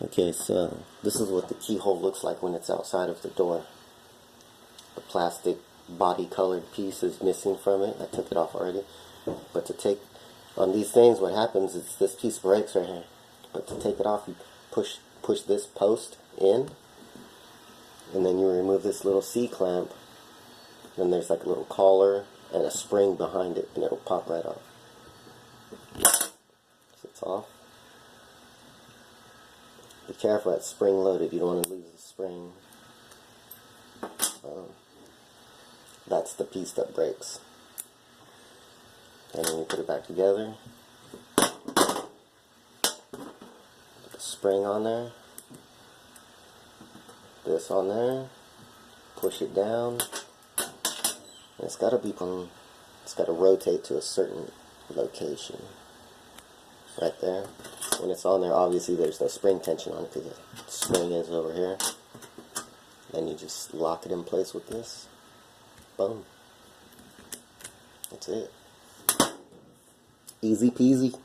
Okay, so this is what the keyhole looks like when it's outside of the door. The plastic body colored piece is missing from it. I took it off already. But to take on these things, what happens is this piece breaks right here. But to take it off, you push this post in, and then you remove this little C-clamp. Then there's like a little collar and a spring behind it, and it'll pop right off. So it's off. Be careful, it's spring loaded. You don't want to lose the spring. That's the piece that breaks. And then you put it back together. Put the spring on there. This on there. Push it down. And it's got to rotate to a certain location. Right there. When it's on there, obviously there's no spring tension on it because the spring is over here. Then you just lock it in place with this. Boom. That's it. Easy peasy.